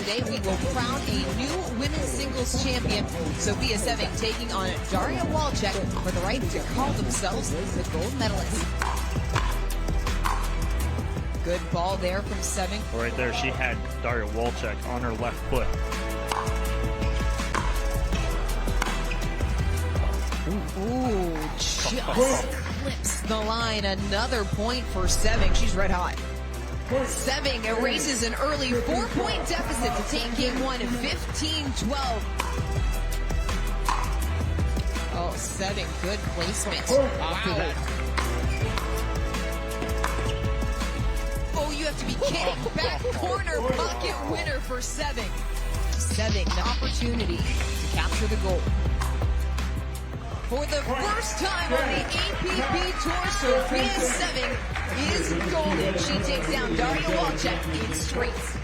today, we will crown a new women's singles champion. Sofia 7 taking on Daria Walczak for the right to call themselves the gold medalists. Good ball there from 7. Right there, she had Daria Walczak on her left foot. Ooh, just clips the line. Another point for 7. She's red hot. 7 erases an early 4-point deficit to take game 1 at 15-12. Oh, 7, good placement. After that. Oh, you have to be kidding. Back corner pocket winner for 7. 7, the opportunity to capture the goal. For the first time on the APP Tour, Sofia 7 is golden. She takes down Daria Walczak in straights.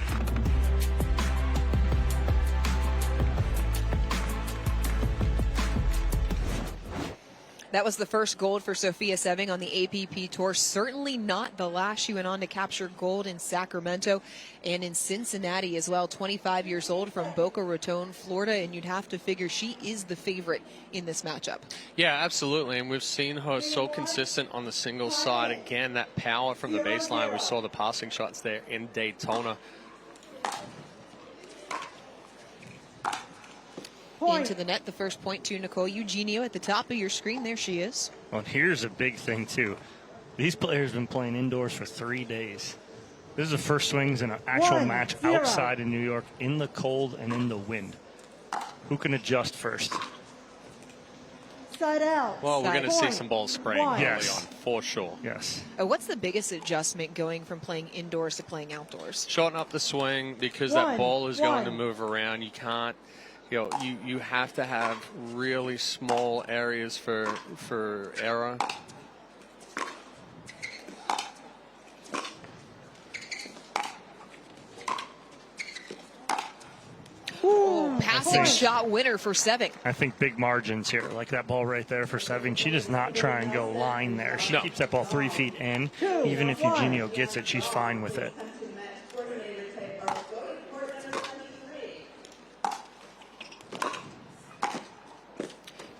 That was the first gold for Sofia 7 on the APP Tour. Certainly not the last. She went on to capture gold in Sacramento and in Cincinnati as well. 25 years old from Boca Raton, Florida, and you'd have to figure she is the favorite in this matchup. Yeah, absolutely, and we've seen her so consistent on the singles side. Again, that power from the baseline. We saw the passing shots there in Daytona. Into the net, the first point to Nicole. Eugenio at the top of your screen. There she is. Well, here's a big thing, too. These players have been playing indoors for 3 days. This is the first swings in an actual match outside in New York, in the cold and in the wind. Who can adjust first? Side out. Well, we're going to see some balls spraying early on, for sure. Yes. What's the biggest adjustment going from playing indoors to playing outdoors? Shorten up the swing because that ball is going to move around. You can't. You know, you have to have really small areas for error. Ooh, passing shot winner for 7. I think big margins here, like that ball right there for 7. She does not try and go line there. She keeps that ball 3 feet in. Even if Eugenio gets it, she's fine with it.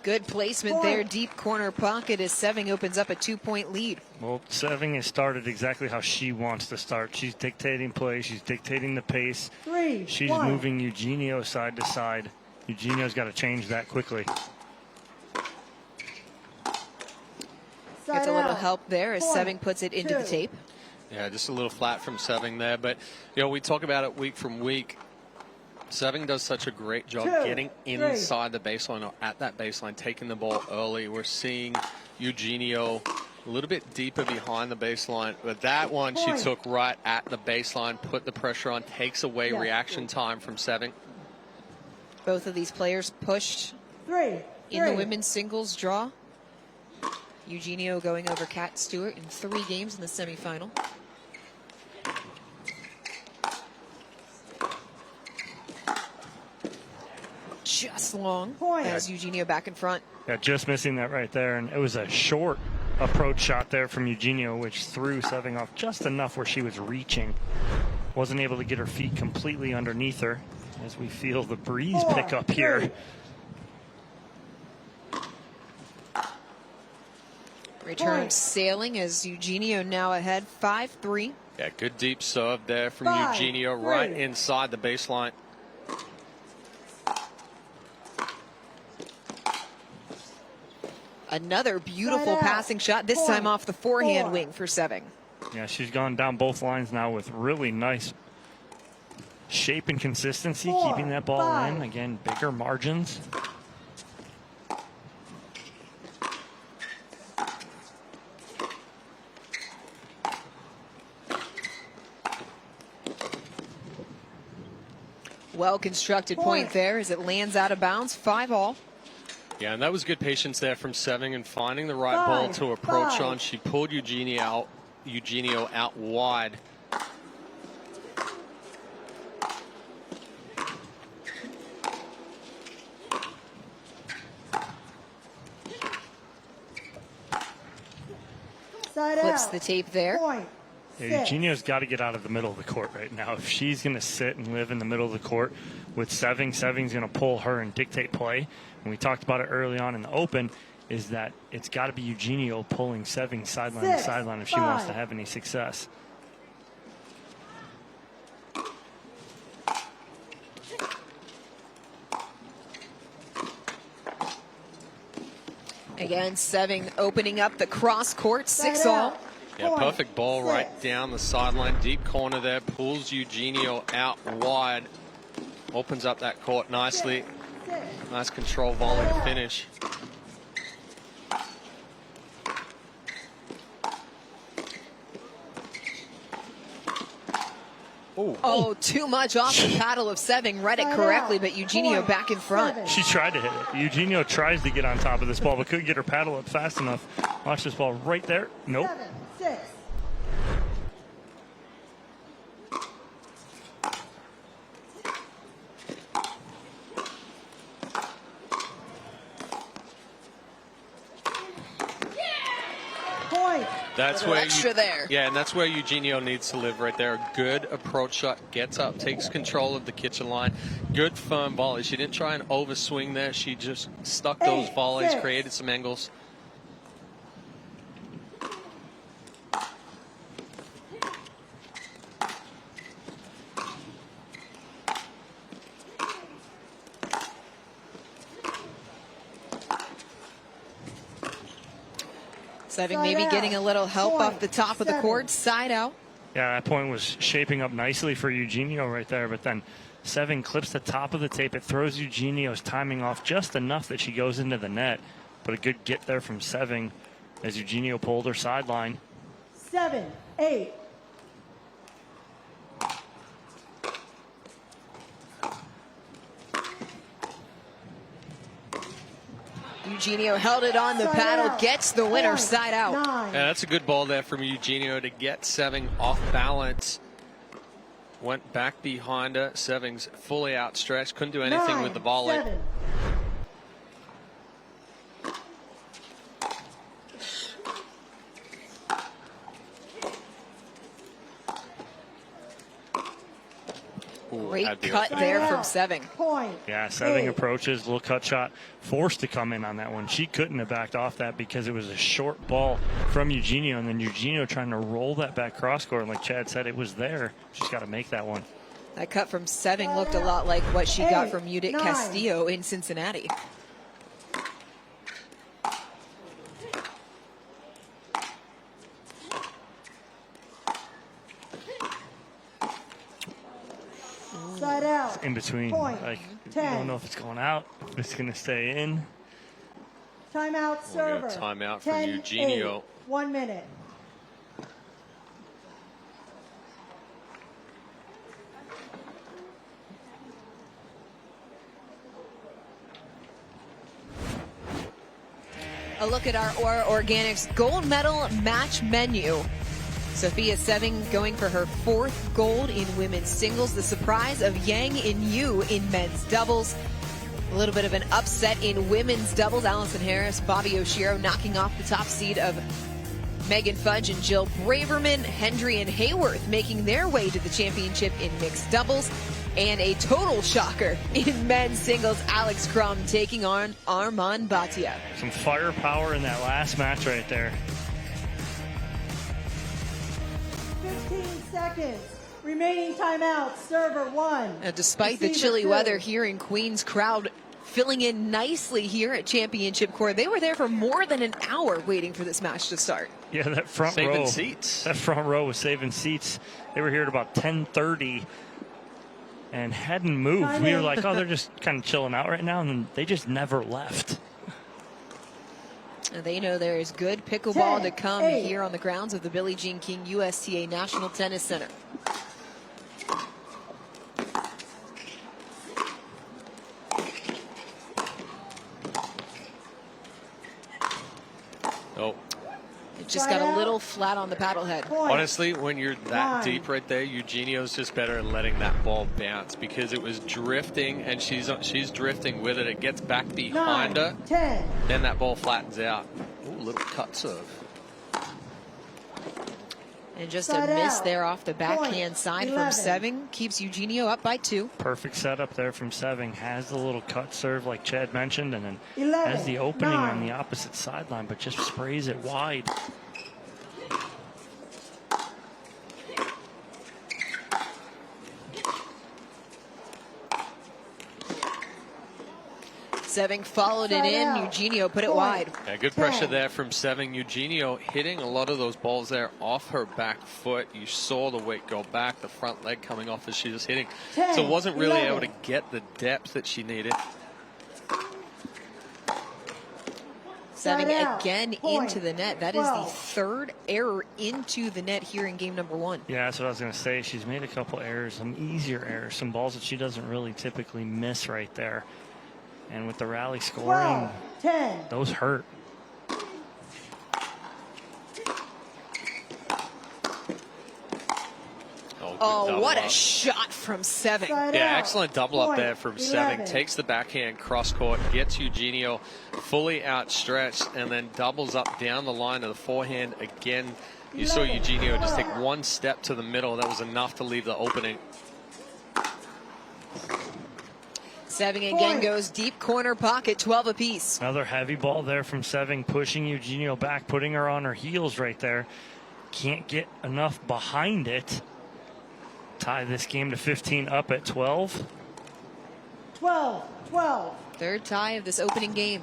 Good placement there, deep corner pocket as 7 opens up a 2-point lead. Well, 7 has started exactly how she wants to start. She's dictating play. She's dictating the pace. She's moving Eugenio side to side. Eugenio's got to change that quickly. Gets a little help there as 7 puts it into the tape. Yeah, just a little flat from 7 there. But, you know, we talk about it week from week. 7 does such a great job getting inside the baseline or at that baseline, taking the ball early. We're seeing Eugenio a little bit deeper behind the baseline, but that one she took right at the baseline, put the pressure on, takes away reaction time from 7. Both of these players pushed in the women's singles draw. Eugenio going over Kat Stewart in 3 games in the semifinal. Just long as Eugenio back in front. Yeah, just missing that right there. And it was a short approach shot there from Eugenio, which threw 7 off just enough where she was reaching. Wasn't able to get her feet completely underneath her as we feel the breeze pick up here. Return sailing as Eugenio now ahead 5-3. Yeah, good deep serve there from Eugenio right inside the baseline. Another beautiful passing shot, this time off the forehand wing for 7. Yeah, she's gone down both lines now with really nice shape and consistency, keeping that ball in. Again, bigger margins. Well-constructed point there as it lands out of bounds, 5-all. Yeah, and that was good patience there from 7 and finding the right ball to approach on. She pulled Eugenio out wide. Flips the tape there. Yeah, Eugenio's got to get out of the middle of the court right now. If she's going to sit and live in the middle of the court with Seving's going to pull her and dictate play. And we talked about it early on in the Open, is that it's got to be Eugenio pulling Seving sideline to sideline if she wants to have any success. Again, Seving opening up the cross court, 6-all. Yeah, perfect ball right down the sideline, deep corner there, pulls Eugenio out wide, opens up that court nicely. Nice control volley to finish. Oh, too much off the paddle of Seving. Read it correctly, but Eugenio back in front. She tried to hit it. Eugenio tries to get on top of this ball, but couldn't get her paddle up fast enough. Watch this ball right there. Nope. 7-6. That's where extra there. Yeah, and that's where Eugenio needs to live right there. A good approach shot, gets up, takes control of the kitchen line. Good firm volley. She didn't try and overswing there. She just stuck those volleys, created some angles. Seving maybe getting a little help off the top of the court, side out. Yeah, that point was shaping up nicely for Eugenio right there, but then Seving clips the top of the tape. It throws Eugenio's timing off just enough that she goes into the net, but a good get there from Seving as Eugenio pulled her sideline. 7-8. Eugenio held it on the paddle, gets the winner, side out. Yeah, that's a good ball there from Eugenio to get Seving off balance. Went back behind her. Seving's fully outstretched, couldn't do anything with the volley. 7. Great cut there from Seving. Yeah, Seving approaches, little cut shot, forced to come in on that one. She couldn't have backed off that because it was a short ball from Eugenio, and then Eugenio trying to roll that back cross court. And like Chad said, it was there. She's got to make that one. That cut from Seving looked a lot like what she got from Judith Castillo in Cincinnati. Side out. In between. Like, you don't know if it's going out, if it's going to stay in. Timeout server. Timeout from Eugenio. 1 minute. A look at our Aura Organics gold medal match menu. Sofia Seving going for her 4th gold in women's singles. The surprise of Yang In Yu in men's doubles. A little bit of an upset in women's doubles. Allison Harris, Bobby Oshiro knocking off the top seed of Megan Fudge and Jill Braverman. Hendry and Hayworth making their way to the championship in mixed doubles. And a total shocker in men's singles. Alex Crum taking on Armand Bhatia. Some firepower in that last match right there. 15 seconds. Remaining timeout. Server 1. And despite the chilly weather here in Queens, crowd filling in nicely here at Championship Court. They were there for more than an hour waiting for this match to start. Yeah, that front row. Saving seats. That front row was saving seats. They were here at about 10:30 and hadn't moved. We were like, oh, they're just kind of chilling out right now, and then they just never left. And they know there is good pickleball to come here on the grounds of the Billie Jean King USTA National Tennis Center. Oh. It just got a little flat on the paddle head. Honestly, when you're that deep right there, Eugenio's just better at letting that ball bounce because it was drifting, and she's drifting with it. It gets back behind her. 10. Then that ball flattens out. Ooh, little cut serve. And just Side a miss out. there off the backhand Point. side 11. from Seving. Keeps Eugenio up by 2. Perfect setup there from Seving. Has the little cut serve like Chad mentioned, and then 11, has the opening 9. on the opposite sideline, but just sprays it wide. Seving followed it Side in. out. Eugenio put it Point. wide. Yeah, good pressure there from Seving. Eugenio hitting a lot of those balls there off her back foot. You saw the weight go back, the front leg coming off as she was hitting. 10, So wasn't really 11. able to get the depth that she needed. Seving Side out. again Point. into the net. That is the 12. 3rd error into the net here in game number 1. Yeah, that's what I was going to say. She's made a couple errors, some easier errors, some balls that she doesn't really typically miss right there. And with the rally scoring, 12, 10. those hurt. Oh, what double a up. shot from Seving. Side Yeah, out. excellent double up Point. there from 11. Seving. Takes the backhand cross court, gets Eugenio fully outstretched, and then doubles up down the line of the forehand again. You saw 11, Eugenio just take 12. one step to the middle. That was enough to leave the opening. Seving again Point. goes deep corner pocket, 12 apiece. Another heavy ball there from Seving, pushing Eugenio back, putting her on her heels right there. Can't get enough behind it. Tie this game to 15, up at 12. 12, 12. 3rd tie of this opening game.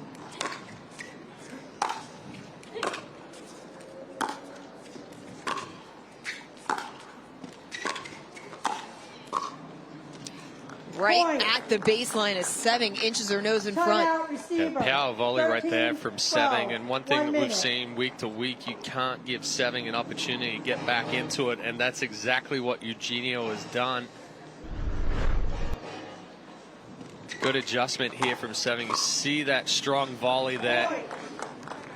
Right Point. at the baseline as Seving inches her nose in front. Timeout receiver. Power volley right there 13, from 12. Seving. And one thing 1 that we've minute. seen week to week, you can't give Seving an opportunity to get back into it. And that's exactly what Eugenio has done. Good adjustment here from Seving. You see that strong volley there.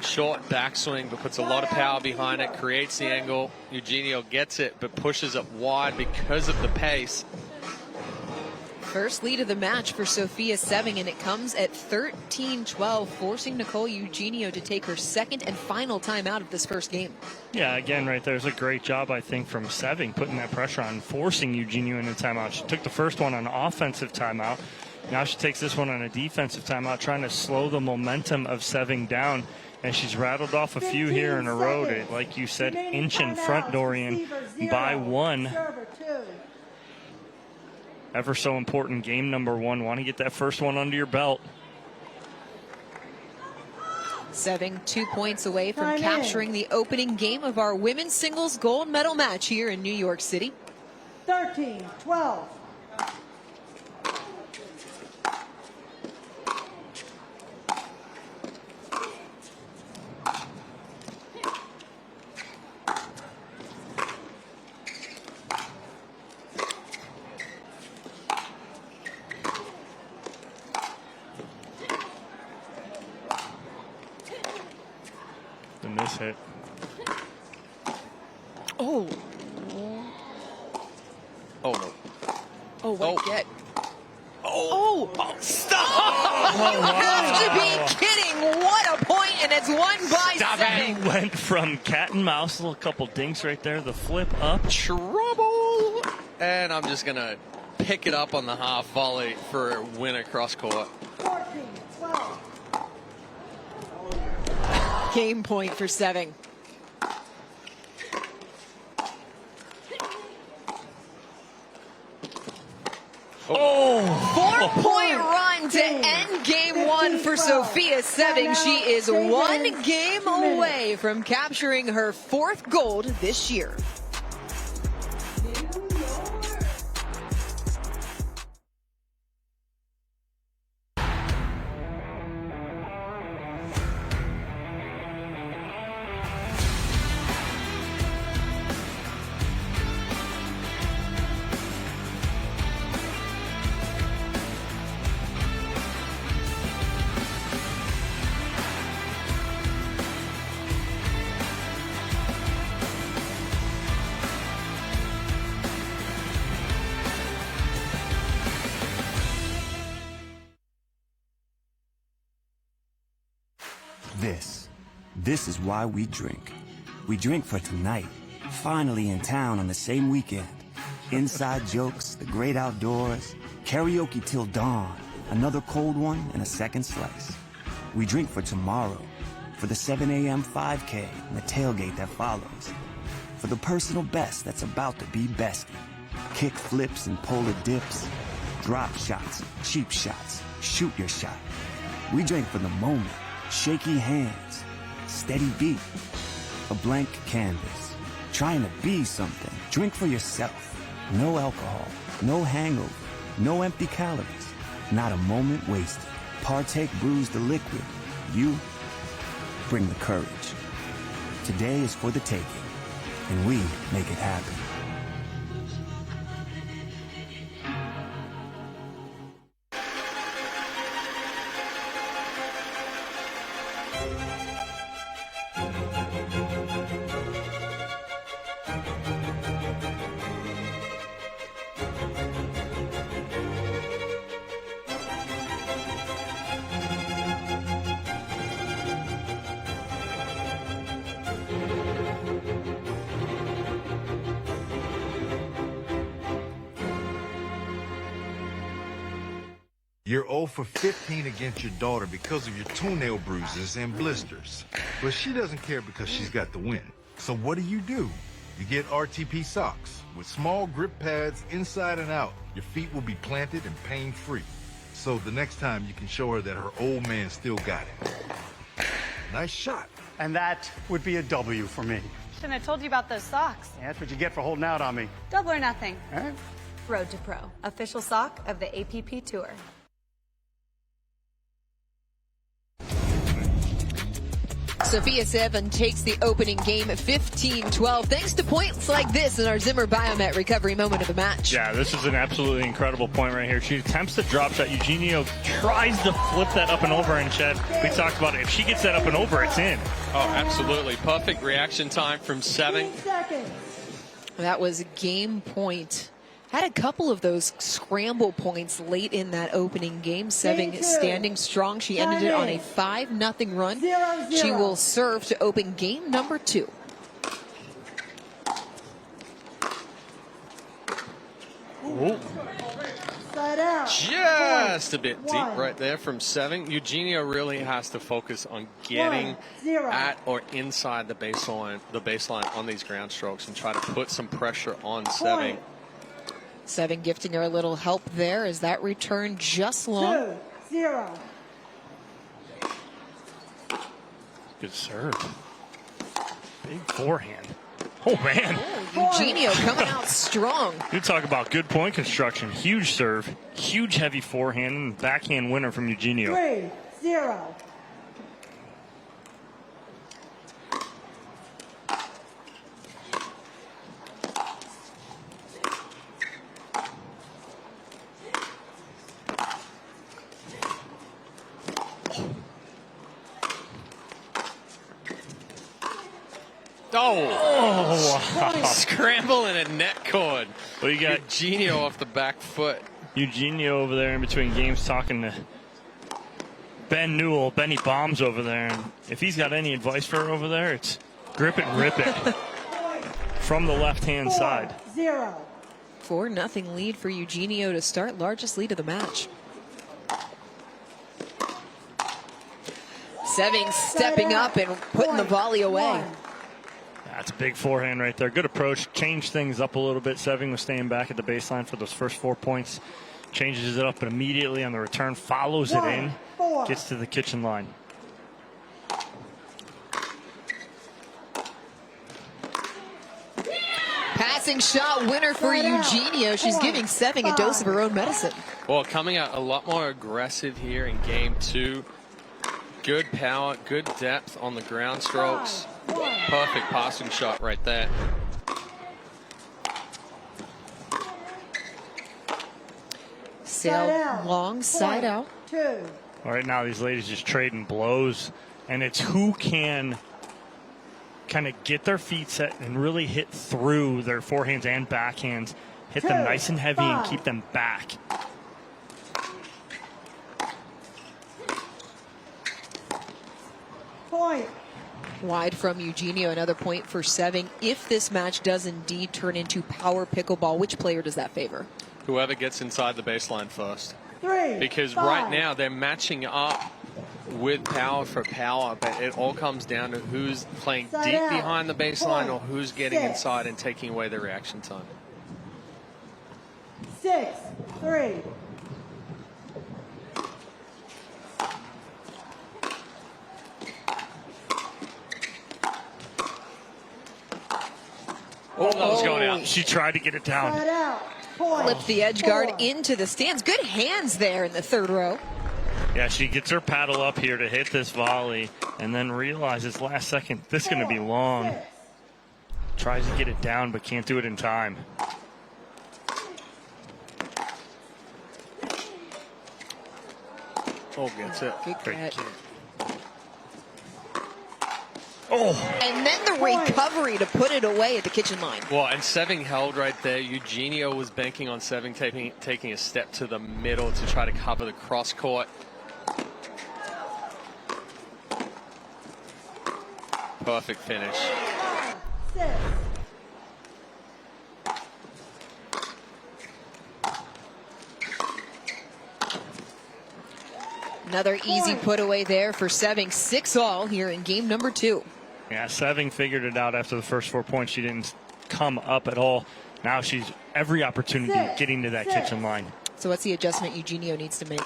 Short backswing, but puts a lot of power behind it, creates the angle. Eugenio gets it, but pushes it wide because of the pace. First lead of the match for Sofia Seving, and it comes at 13-12, forcing Nicole Eugenio to take her 2nd and final time out of this first game. Yeah, again, right there's a great job, I think, from Seving, putting that pressure on, forcing Eugenio into timeout. She took the first one on an offensive timeout. Now she takes this one on a defensive timeout, trying to slow the momentum of Seving down. And she's rattled off a few here in a row to, like you said, Remaining inch in timeouts. front, Dorian, Receiver, by 0. 1. Server 2. Ever so important, game number 1. Want to get that first one under your belt. Seving 2 points away from Time in. capturing the opening game of our women's singles gold medal match here in New York City. 13, 12. The miss hit. Oh, Oh, no. oh, what Oh. get? Oh, stop! You have to be kidding. What a point, and it's won by Seving. Went from cat and mouse, a little couple dinks right there, the flip up. Trouble! And I'm just going to pick it up on the half volley for a win across court. 14, 12. Game point for Seving. Oh! 4-point run to end game 1 for Sofia Seving. She is 1 game away from capturing her 4th gold this year. This is why we drink. We drink for tonight, Finally in town on the same weekend. Inside jokes, the great outdoors, karaoke till dawn, another cold one and a second slice. We drink for tomorrow, for the 7 a.m. 5K and the tailgate that follows, for the personal best that's about to be bestie. Kick flips and polar dips, drop shots, cheap shots, shoot your shot. We drink for the moment, shaky hands, steady beat, a blank canvas, trying to be something. Drink for yourself. No alcohol, no hangover, no empty calories, not a moment wasted. Partake brews the liquid. You bring the courage. Today is for the taking, and we make it happen. You're 0 for 15 against your daughter because of your toenail bruises and blisters. But she doesn't care because she's got the win. So what do? You get RTP socks with small grip pads inside and out. Your feet will be planted and pain-free. So the next time you can show her that her old man still got it. Nice shot. And that would be a W for me. Shouldn't have told you about those socks. Yeah, that's what you get for holding out on me. Double or nothing. All right. Road to Pro, official sock of the APP Tour. Sofia 7 takes the opening game 15-12 thanks to points like this in our Zimmer Biomet recovery moment of the match. Yeah, this is an absolutely incredible point right here. She attempts the drop shot. Eugenio tries to flip that up and over, and Chad, we talked about it. If she gets that up and over, it's in. Oh, absolutely. Perfect reaction time from 7. That was a game point. Had a couple of those scramble points late in that opening game. 7 standing strong. She ended it on a 5-0 run. 0-0. She will serve to open game number 2. Ooh. Side out. Just a bit deep right there from 7. Eugenio really has to focus on getting 1-0. at or inside the baseline on these ground strokes and try to put some pressure on 7. 7 gifting her a little help there as that return just long. 2-0. Good serve. Big forehand. Oh, man. Eugenio coming out strong. You talk about good point construction. Huge serve, huge heavy forehand, and backhand winner from Eugenio. 3-0. Oh, wow. Scramble and a net cord. Well, you got Eugenio off the back foot. Eugenio over there in between games talking to Ben Newell. Benny Bombs over there. And if he's got any advice for her over there, it's grip it and rip it from the left-hand side. 4-0. 4-0 lead for Eugenio to start. Largest lead of the match. 7 stepping up and putting the volley away. That's a big forehand right there. Good approach. Changed things up a little bit. 7 was staying back at the baseline for those first 4 points. Changes it up, but immediately on the return follows it in. 4. Gets to the kitchen line. Passing shot winner for Eugenio. She's giving 7 a dose of her own medicine. Well, coming out a lot more aggressive here in game 2. Good power, good depth on the ground strokes. Perfect passing shot right there. Sail long, side out. 2. All right, now these ladies just trading blows, and it's who can kind of get their feet set and really hit through their forehands and backhands, hit them nice and heavy and keep them back. Point. Wide from Eugenio, another point for Seving. If this match does indeed turn into power pickleball, which player does that favor? Whoever gets inside the baseline first. 3, Because 5. right now they're matching up with power for power, but it all comes down to who's playing deep behind the baseline or who's getting inside and taking away the reaction time. 6, 3. Oh, that was going out. She tried to get it down. Side out. Point. Flipped the edge guard 4. into the stands. Good hands there in the third row. Yeah, she gets her paddle up here to hit this volley and then realizes last second this is going to be long. 6. Tries to get it down but can't do it in time. Oh, gets it. Good catch. Oh, And then the recovery to put it away at the kitchen line. Well, and Seving held right there. Eugenio was banking on Seving taking a step to the middle to try to cover the cross court. Perfect finish. 6. Another easy put away there for Seving. 6-all here in game number 2. yeah, Seving figured it out after the first 4 points. She didn't come up at all. Now she's every opportunity getting to that kitchen line. So what's the adjustment Eugenio needs to make?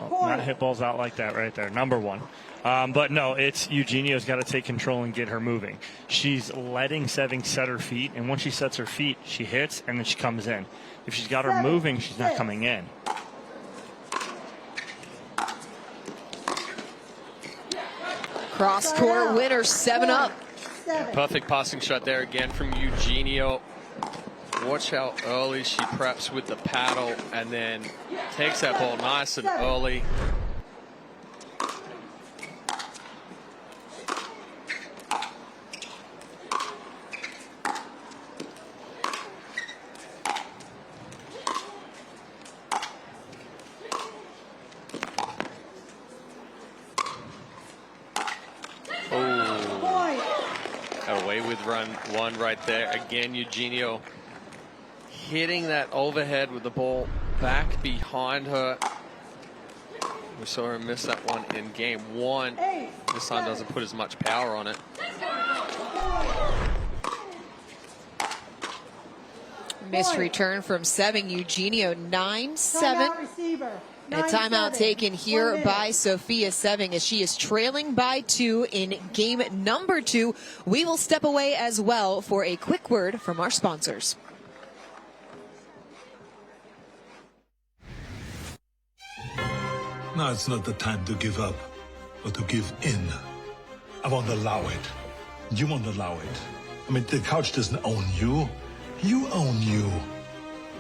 Oh, not hit balls out like that right there. Number 1. But no, it's Eugenio's got to take control and get her moving. She's letting Seving set her feet, and once she sets her feet, she hits, and then she comes in. If she's got her moving, she's not coming in. Cross court winner, 7-up. Perfect passing shot there again from Eugenio. Watch how early she preps with the paddle and then takes that ball nice and early. Away with run 1 right there. Again, Eugenio hitting that overhead with the ball back behind her. We saw her miss that one in game 1. This time doesn't put as much power on it. Missed return from Seving. Eugenio 9-7. And a timeout taken here by Sofia Seving as she is trailing by 2 in game number 2. We will step away as well for a quick word from our sponsors. Now it's not the time to give up or to give in. I won't allow it. You won't allow it. I mean, the couch doesn't own you. You own you.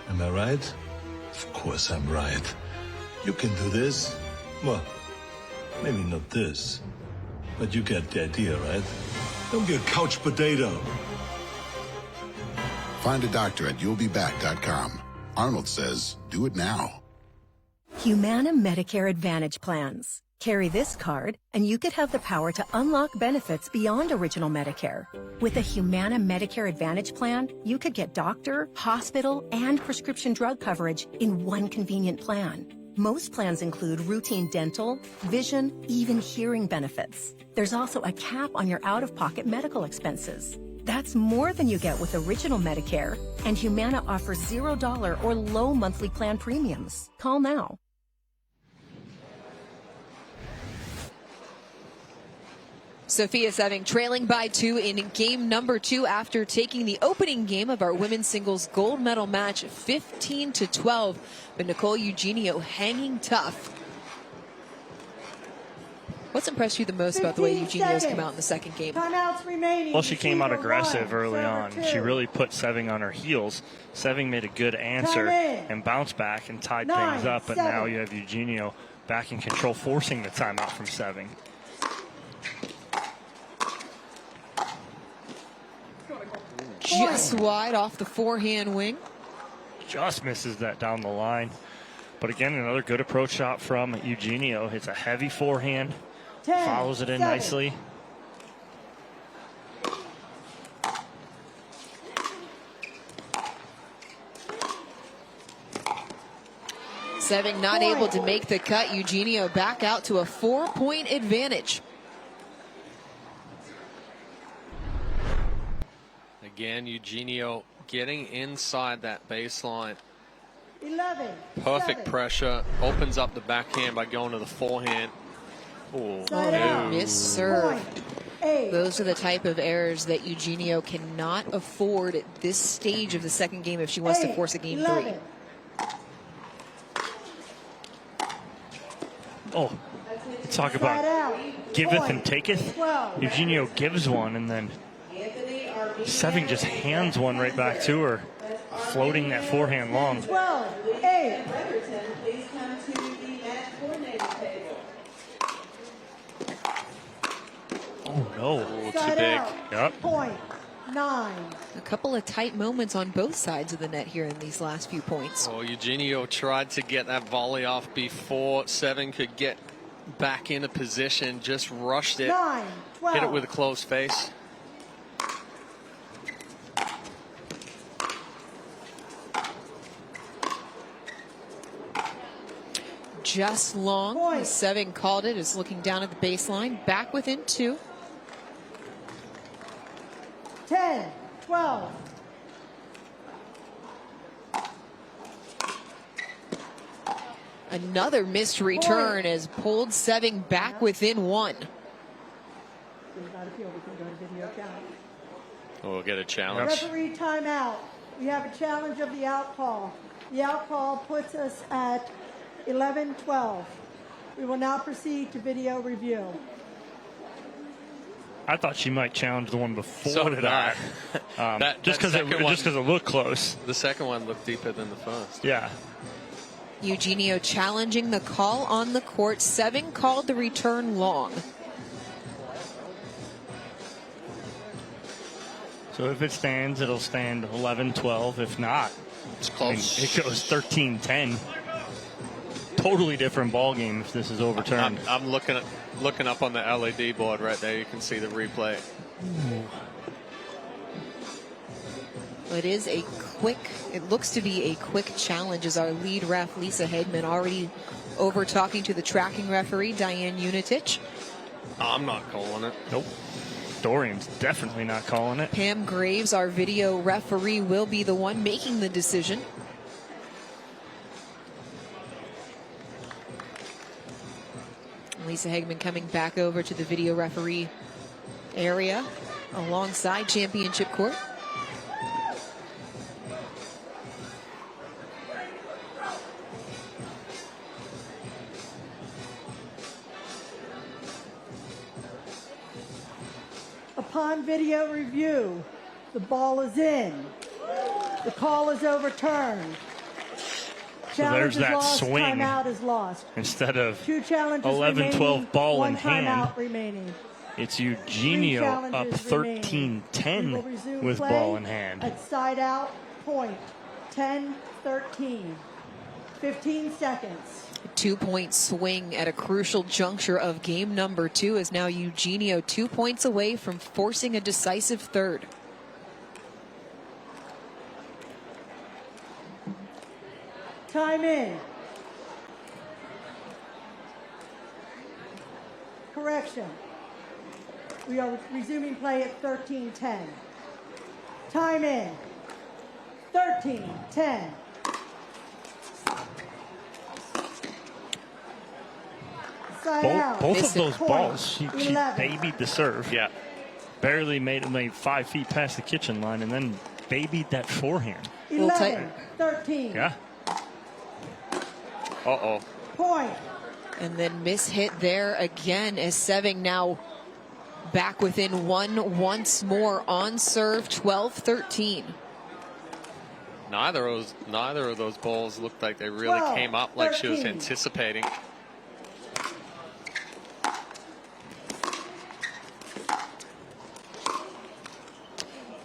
Am I right? Of course I'm right. You can do this. Well, maybe not this. But you get the idea, right? Don't be a couch potato. Find a doctor at you'llbeback.com. Arnold says, do it now. Humana Medicare Advantage plans. Carry this card, and you could have the power to unlock benefits beyond original Medicare. With a Humana Medicare Advantage plan, you could get doctor, hospital, and prescription drug coverage in one convenient plan. Most plans include routine dental, vision, even hearing benefits. There's also a cap on your out-of-pocket medical expenses. That's more than you get with original Medicare, and Humana offers $0 or low monthly plan premiums. Call now. Sofia Seving trailing by 2 in game number 2 after taking the opening game of our women's singles gold medal match 15-12. But Nicole Eugenio hanging tough. What's impressed you the most about the way Eugenio's come out in the second game? Timeouts remaining. Well, she came out aggressive early on. She really put Seving on her heels. Seving made a good answer and bounced back and tied things up. But now you have Eugenio back in control, forcing the timeout from Seving. Just wide off the forehand wing. Just misses that down the line. But again, another good approach shot from Eugenio. Hits a heavy forehand, follows it in nicely. Seving not able to make the cut. Eugenio back out to a 4-point advantage. Again, Eugenio getting inside that baseline. 11. Perfect pressure. Opens up the backhand by going to the forehand. Oh, no. Missed serve. Those are the type of errors that Eugenio cannot afford at this stage of the second game if she wants to force a game 3. Oh, talk about giveth and taketh. Eugenio gives one, and then Seving just hands one right back to her, floating that forehand long. 12, 8. Oh no, too big. Yep. Point 9. A couple of tight moments on both sides of the net here in these last few points. Oh, Eugenio tried to get that volley off before Seving could get back into position. Just rushed it. 9, 12. Hit it with a closed face. Just long. Seving called it. Is looking down at the baseline. Back within 2. 10, 12. Another missed return has pulled Seving back within 1. We'll get a challenge. Referee timeout. We have a challenge of the out call. The out call puts us at 11-12. We will now proceed to video review. I thought she might challenge the one before So did I. just because it looked close. The second one looked deeper than the first. Yeah. Eugenio challenging the call on the court. Seving called the return long. So if it stands, it'll stand 11-12. If not, it's close. It goes 13-10. Totally different ball game if this is overturned. I'm looking up on the LED board right there. You can see the replay. It is a quick, it looks to be a quick challenge as our lead ref, Lisa Hagman, already over talking to the tracking referee, Diane Unitich. I'm not calling it. Nope. Dorian's definitely not calling it. Pam Graves, our video referee, will be the one making the decision. Lisa Hagman coming back over to the video referee area alongside championship court. Upon video review, the ball is in. The call is overturned. So there's that lost, swing. Timeout is lost. Instead of 11-12 ball in timeout hand, remaining. it's Eugenio up 13-10 with ball in hand. At side out point, 10-13. 15 seconds. A 2-point swing at a crucial juncture of game number 2 is now Eugenio 2 points away from forcing a decisive third. Time in. Correction. We are resuming play at 13-10. Time in. 13-10. Both of those balls, she 11. babied the serve. Yeah. Barely made 5 feet past the kitchen line and then babied that forehand. 11-13. Yeah. Uh-oh. Point. And then miss hit there again as Seving now back within 1 once more on serve, 12-13. Neither of those balls looked like they really came up like she was anticipating.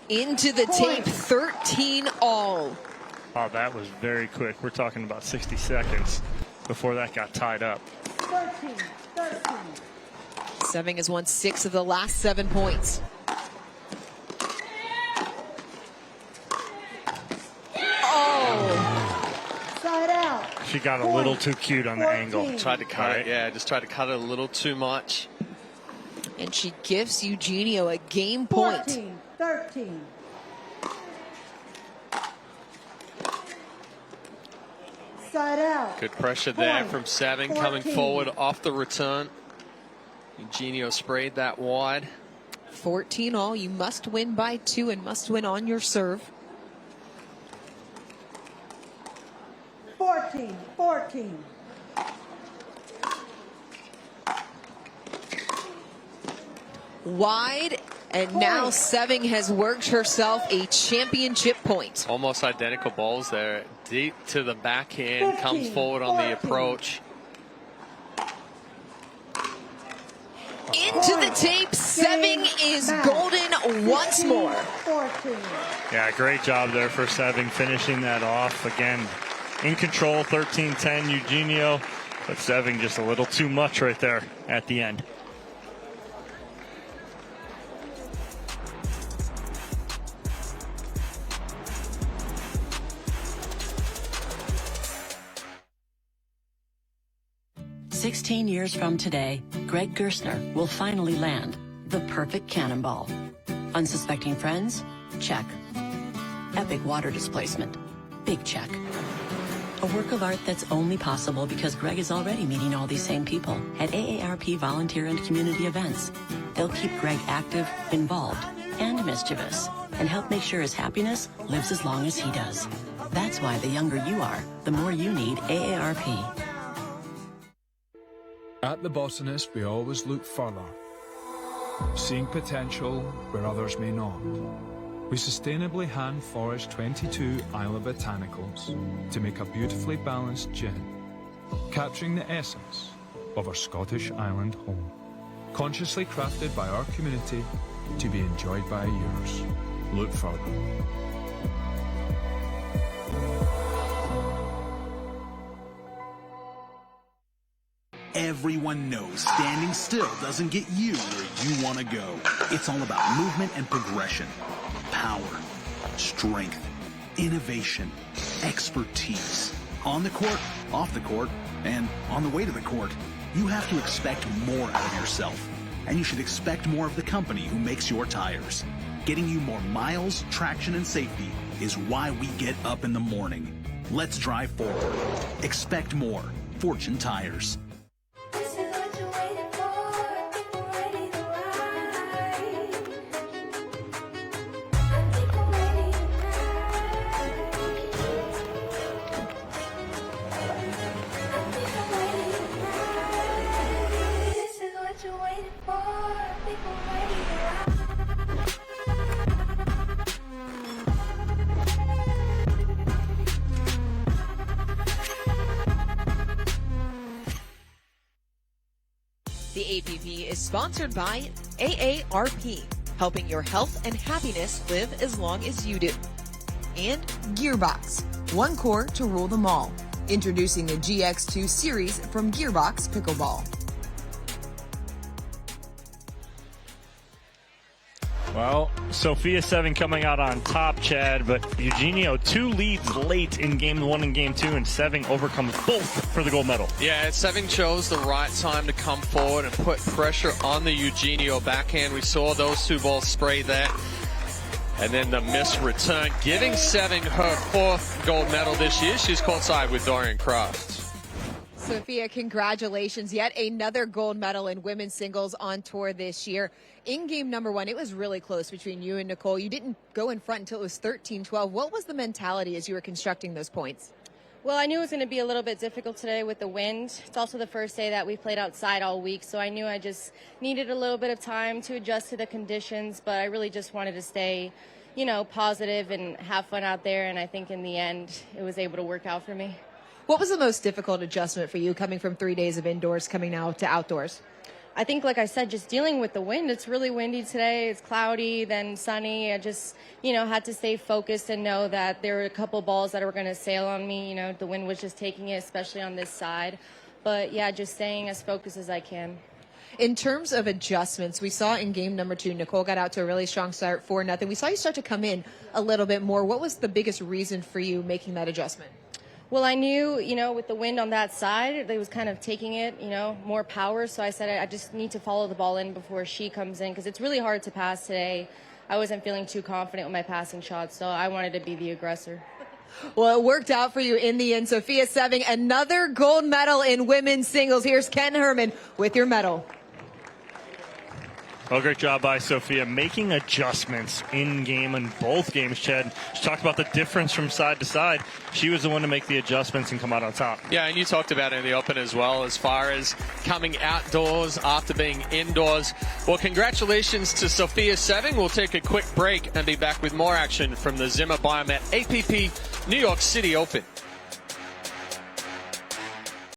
Into the tape, 13 all. Oh, that was very quick. We're talking about 60 seconds before that got tied up. 13. Seving has won 6 of the last 7 points. Side out. She got a little too cute on the angle. Tried to cut it, yeah, just tried to cut it a little too much. And she gives Eugenio a game point. 14-13. Side out. Good pressure there from Seving coming forward off the return. Eugenio sprayed that wide. 14 all. You must win by 2 and must win on your serve. 14-14. Wide, and now Seving has worked herself a championship point. Almost identical balls there. Deep to the backhand, comes forward on the approach. Into the tape, Seving is golden once more. 14. Yeah, great job there for Seving, finishing that off. Again, in control, 13-10 Eugenio, but Seving just a little too much right there at the end. "16 years from today, Greg Gerstner will finally land the perfect cannonball. Unsuspecting friends? Check. Epic water displacement? Big check. A work of art that's only possible because Greg is already meeting all these same people at AARP volunteer and community events. They'll keep Greg active, involved, and mischievous, and help make sure his happiness lives as long as he does. That's why the younger you are, the more you need AARP. At The Botanist, we always look further, seeing potential where others may not. We sustainably hand forage 22 Isla Botanicals to make a beautifully balanced gin, capturing the essence of our Scottish island home, consciously crafted by our community to be enjoyed by yours. Look further. Everyone knows standing still doesn't get you where you want to go. It's all about movement and progression, power, strength, innovation, expertise. On the court, off the court, and on the way to the court, you have to expect more out of yourself. And you should expect more of the company who makes your tires. Getting you more miles, traction, and safety is why we get up in the morning. Let's drive forward. Expect more. Fortune Tires. The APP is sponsored by AARP, helping your health and happiness live as long as you do. And Gearbox, one core to rule them all. Introducing the GX2 series from Gearbox Pickleball. Well, Sofia Seving coming out on top, Chad, but Eugenio 2 leads late in game 1 and game 2, and Seving overcomes both for the gold medal. Yeah, Seving chose the right time to come forward and put pressure on the Eugenio backhand. We saw those 2 balls spray there. And then the missed return, giving Seving her 4th gold medal this year. She's courtside with Dorian Kraft. Sofia, congratulations. Yet another gold medal in women's singles on tour this year. In game number 1, it was really close between you and Nicole. You didn't go in front until it was 13-12. What was the mentality as you were constructing those points? Well, I knew it was going to be a little bit difficult today with the wind. It's also the first day that we played outside all week, so I knew I just needed a little bit of time to adjust to the conditions, but I really just wanted to stay, you know, positive and have fun out there, and I think in the end it was able to work out for me. What was the most difficult adjustment for you coming from 3 days of indoors, coming now to outdoors? I think, like I said, just dealing with the wind. It's really windy today. It's cloudy, then sunny. I just, you know, had to stay focused and know that there were a couple balls that were going to sail on me. You know, the wind was just taking it, especially on this side. But, yeah, just staying as focused as I can. In terms of adjustments, we saw in game number 2, Nicole got out to a really strong start, 4-0. We saw you start to come in a little bit more. What was the biggest reason for you making that adjustment? Well, I knew, with the wind on that side, they was kind of taking it, more power. So I said I just need to follow the ball in before she comes in because it's really hard to pass today. I wasn't feeling too confident with my passing shots, so I wanted to be the aggressor. Well, it worked out for you in the end. Sofia Seving, another gold medal in women's singles. Here's Ken Herman with your medal. Well, great job by Sofia making adjustments in game in both games, Chad. She talked about the difference from side to side. She was the one to make the adjustments and come out on top. Yeah, and you talked about it in the Open as well, as far as coming outdoors after being indoors. Well, congratulations to Sofia Seving. We'll take a quick break and be back with more action from the Zimmer Biomet APP New York City Open.